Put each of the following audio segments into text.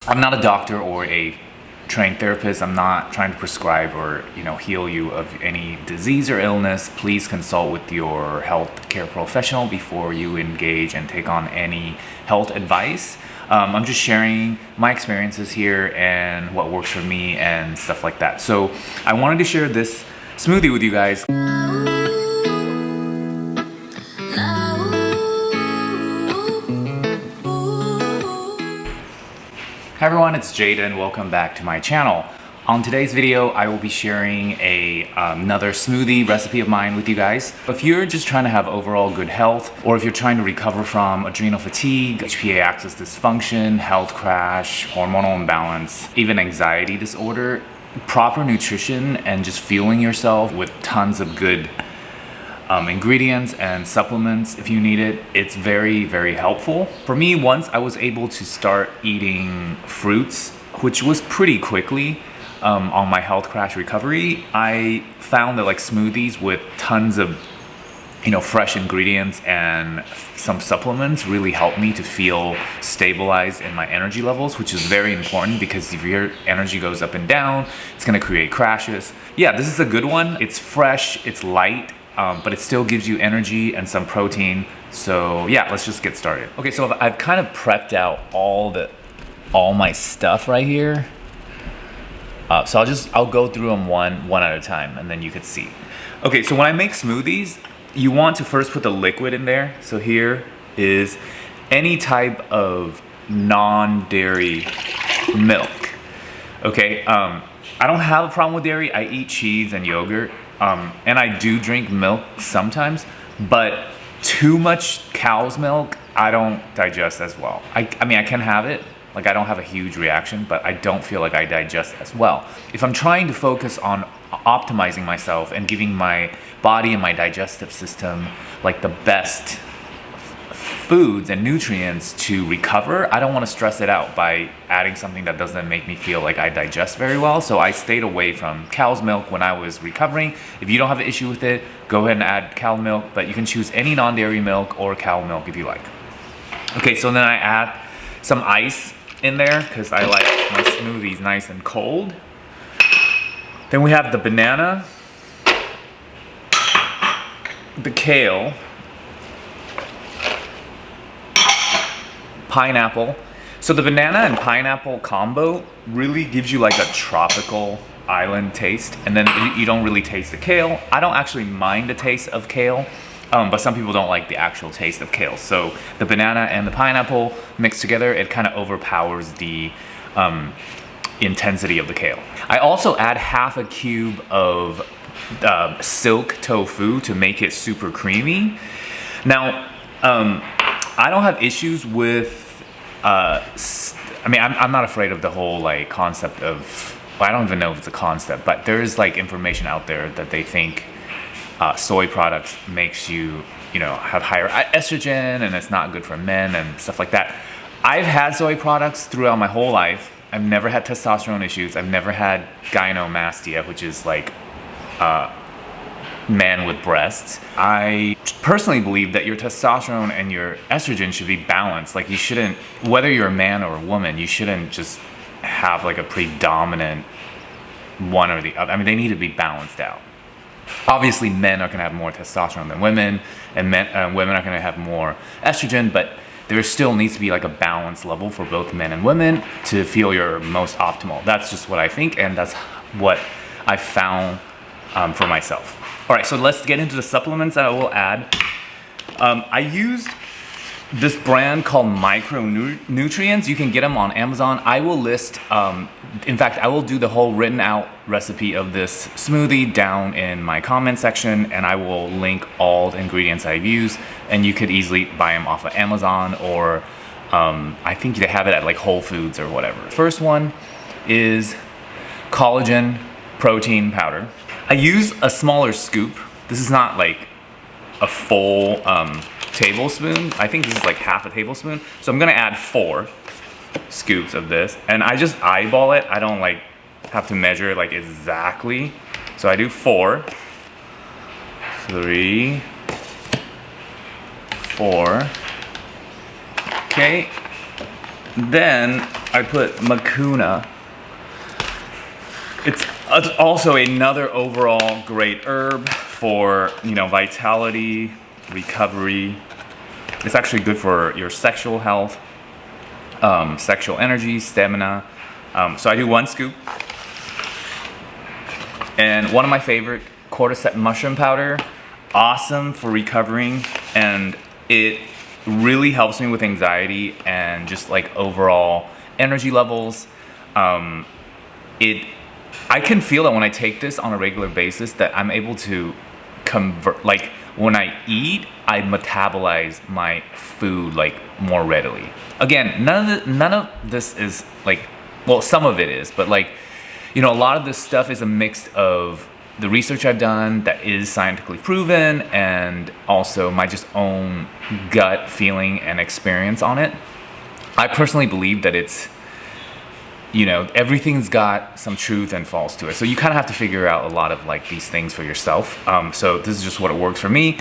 I'm not a doctor or a trained therapist. I'm not trying to prescribe or heal you of any disease or illness. Please consult with your healthcare professional before you engage and take on any health advice. I'm just sharing my experiences here and what works for me and stuff like that. So I wanted to share this smoothie with you guys. Hi everyone, it's Jaden. Welcome back to my channel. On today's video, I will be sharing another smoothie recipe of mine with you guys. If you're just trying to have overall good health, or if you're trying to recover from adrenal fatigue, HPA axis dysfunction, health crash, hormonal imbalance, even anxiety disorder, proper nutrition and just fueling yourself with tons of good ingredients and supplements if you need it, it's very, very helpful. For me, once I was able to start eating fruits, which was pretty quickly on my health crash recovery, I found that like smoothies with tons of fresh ingredients and some supplements really helped me to feel stabilized in my energy levels, which is very important because if your energy goes up and down, it's gonna create crashes. Yeah, this is a good one. It's fresh, it's light, but it still gives you energy and some protein. So yeah, let's just get started. Okay, so I've kind of prepped out all my stuff right here. So I'll go through them one at a time and then you could see. Okay, so when I make smoothies, you want to first put the liquid in there. So here is any type of non-dairy milk. Okay, I don't have a problem with dairy. I eat cheese and yogurt. And I do drink milk sometimes, but too much cow's milk, I don't digest as well. I mean, I can have it, like I don't have a huge reaction, but I don't feel like I digest as well. If I'm trying to focus on optimizing myself and giving my body and my digestive system like the best foods and nutrients to recover, I don't want to stress it out by adding something that doesn't make me feel like I digest very well. So I stayed away from cow's milk when I was recovering. If you don't have an issue with it, go ahead and add cow milk, but you can choose any non-dairy milk or cow milk if you like. Okay, so then I add some ice in there because I like my smoothies nice and cold. Then we have the banana, the kale, pineapple. So the banana and pineapple combo really gives you like a tropical island taste, and then you don't really taste the kale. I don't actually mind the taste of kale, but some people don't like the actual taste of kale. So the banana and the pineapple mixed together, it kind of overpowers the intensity of the kale. I also add half a cube of silk tofu to make it super creamy. Now, I don't have issues with, I mean, I'm not afraid of the whole like concept of, well, I don't even know if it's a concept, but there is like information out there that they think soy products makes you, have higher estrogen and it's not good for men and stuff like that. I've had soy products throughout my whole life. I've never had testosterone issues. I've never had gynecomastia, which is like man with breasts. I personally believe that your testosterone and your estrogen should be balanced. Like you shouldn't, whether you're a man or a woman, you shouldn't just have like a predominant one or the other. I mean, they need to be balanced out. Obviously, men are gonna have more testosterone than women, and women are gonna have more estrogen, but there still needs to be like a balance level for both men and women to feel your most optimal. That's just what I think, and that's what I found for myself. All right, so let's get into the supplements that I will add. I used this brand called Micronutrients. You can get them on Amazon. I will list, in fact, I will do the whole written out recipe of this smoothie down in my comment section, and I will link all the ingredients I've used, and you could easily buy them off of Amazon or I think they have it at like Whole Foods or whatever. First one is collagen protein powder. I use a smaller scoop. This is not like a full tablespoon. I think this is like half a tablespoon. So I'm gonna add 4 scoops of this, and I just eyeball it. I don't like have to measure it like exactly. So I do 4, 3, 4. Okay. Then I put Mucuna. It's also another overall great herb for, you know, vitality, recovery. It's actually good for your sexual health, sexual energy, stamina. So I do 1 scoop. And one of my favorite, cordyceps mushroom powder. Awesome for recovering, and it really helps me with anxiety and just like overall energy levels. I can feel that when I take this on a regular basis that I'm able to convert, like when I eat, I metabolize my food like more readily. Again, none of this is like, well, some of it is, but like, you know, a lot of this stuff is a mix of the research I've done that is scientifically proven and also my just own gut feeling and experience on it. I personally believe that it's, you know, everything's got some truth and false to it. So you kind of have to figure out a lot of like these things for yourself. So this is just what it works for me.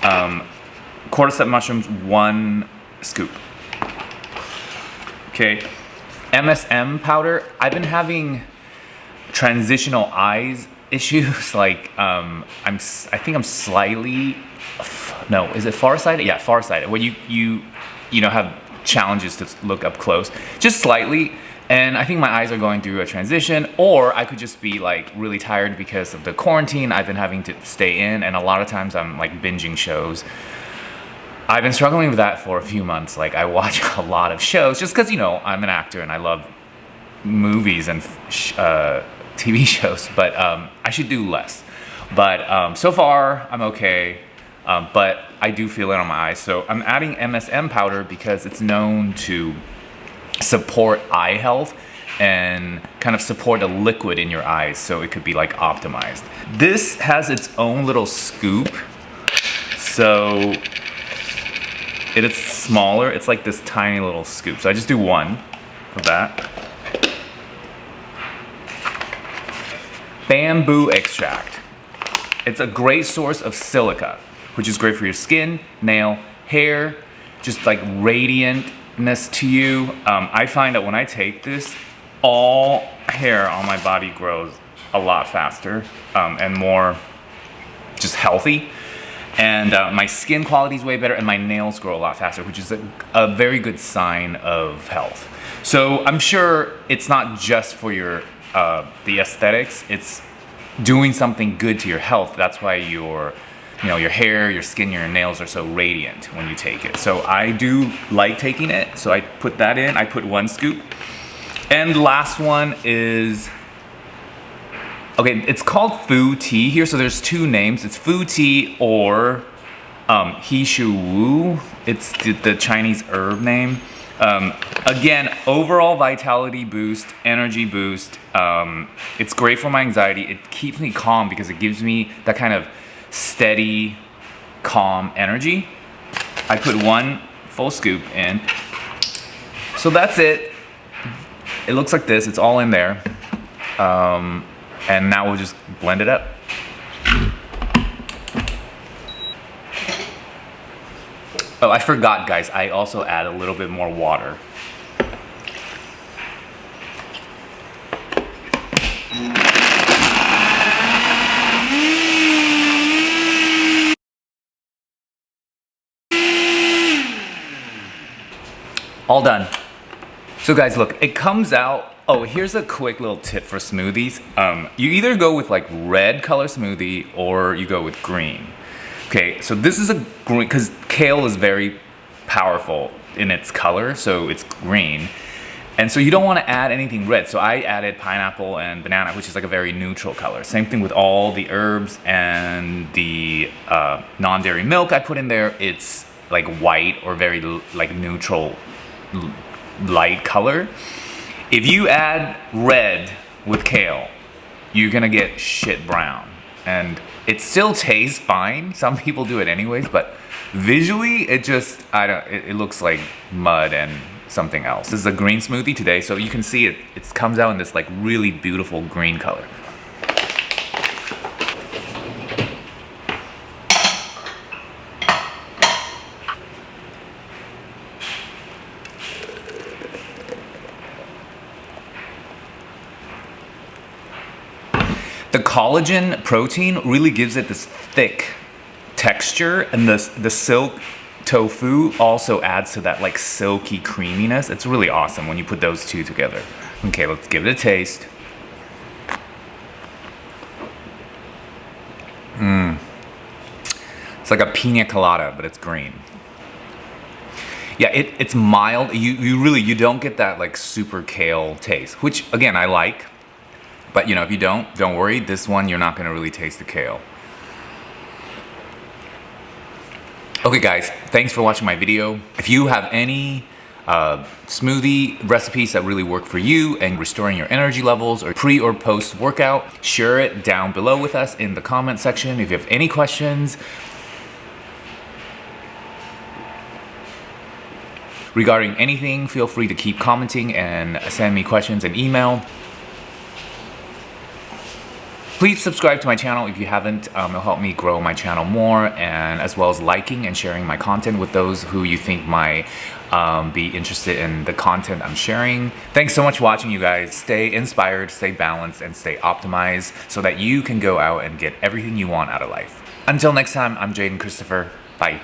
Cordyceps mushrooms, 1 scoop. Okay, MSM powder. I've been having transitional eyes issues. Like I think I'm slightly, no, is it farsighted? Yeah, farsighted. Where you know have challenges to look up close, just slightly. And I think my eyes are going through a transition, or I could just be like really tired because of the quarantine. I've been having to stay in, and a lot of times I'm like binging shows. I've been struggling with that for a few months. Like I watch a lot of shows just because, you know, I'm an actor and I love movies and TV shows, but I should do less. But so far I'm okay, but I do feel it on my eyes. So I'm adding MSM powder because it's known to support eye health and kind of support a liquid in your eyes, so it could be like optimized. This has its own little scoop, so it is smaller. It's like this tiny little scoop, so I just do 1 of that. Bamboo extract. It's a great source of silica, which is great for your skin, nail, hair, just like radiantness to you. I find that when I take this, all hair on my body grows a lot faster and more just healthy. And my skin quality is way better, and my nails grow a lot faster, which is a very good sign of health. So I'm sure it's not just for your the aesthetics, it's doing something good to your health. That's why your hair, your skin, your nails are so radiant when you take it. So I do like taking it, so I put that in. I put 1 scoop. And the last one is, okay, it's called Fu Tea here, so there's 2 names. It's Fu Tea or He Shu Wu. It's the Chinese herb name. Again, overall vitality boost, energy boost. It's great for my anxiety. It keeps me calm because it gives me that kind of steady, calm energy. I put 1 full scoop in. So that's it. It looks like this. It's all in there. And now we'll just blend it up. Oh, I forgot, guys. I also add a little bit more water. All done. So guys, look, it comes out. Oh, here's a quick little tip for smoothies. You either go with like red color smoothie or you go with green. Okay, so this is a green, because kale is very powerful in its color, so it's green. And so you don't want to add anything red. So I added pineapple and banana, which is like a very neutral color. Same thing with all the herbs and the non-dairy milk I put in there. It's like white or very like neutral light color. If you add red with kale, you're gonna get shit brown. And it still tastes fine. Some people do it anyways, but visually it just, it looks like mud and something else. This is a green smoothie today, so you can see it comes out in this like really beautiful green color. collagen protein really gives it this thick texture, and the silk tofu also adds to that like silky creaminess. It's really awesome when you put those two together. Okay, let's give it a taste. It's like a pina colada, but it's green. Yeah, it's mild. You don't get that like super kale taste, which again I like. But you know, if you don't worry. This one you're not gonna really taste the kale. Okay guys, thanks for watching my video. If you have any smoothie recipes that really work for you and restoring your energy levels or pre or post workout, share it down below with us in the comment section. If you have any questions regarding anything, feel free to keep commenting and send me questions and email. Please subscribe to my channel if you haven't. It'll help me grow my channel more, and as well as liking and sharing my content with those who you think might be interested in the content I'm sharing. Thanks so much for watching, you guys. Stay inspired, stay balanced, and stay optimized so that you can go out and get everything you want out of life. Until next time, I'm Jaden Christopher. Bye.